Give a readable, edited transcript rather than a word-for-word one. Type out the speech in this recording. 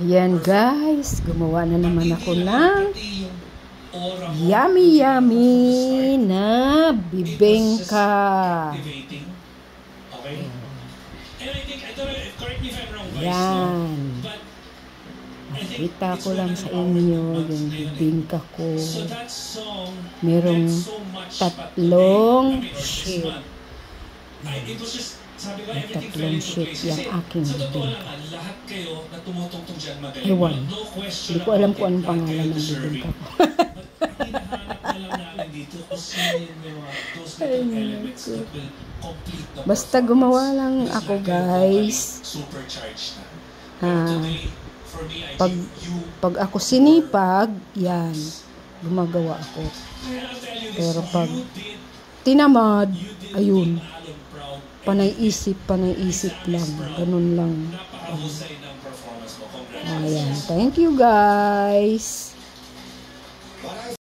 Ayan guys, gumawa na naman ako ng yummy na bibingka. Yan. Nakita ko lang sa inyo yung bibingka ko. Merong 3 sheet. May 3 sheet yung aking bibingka. Ewan. Hindi ko alam kung anong pangalan ng bibingka ko. Basta gumawa lang ako guys. Pag ako sinipag, yan, gumagawa ako. Pero pag tinamad, ayun, panay-isip lang. Ganun lang. Ayan. Thank you guys.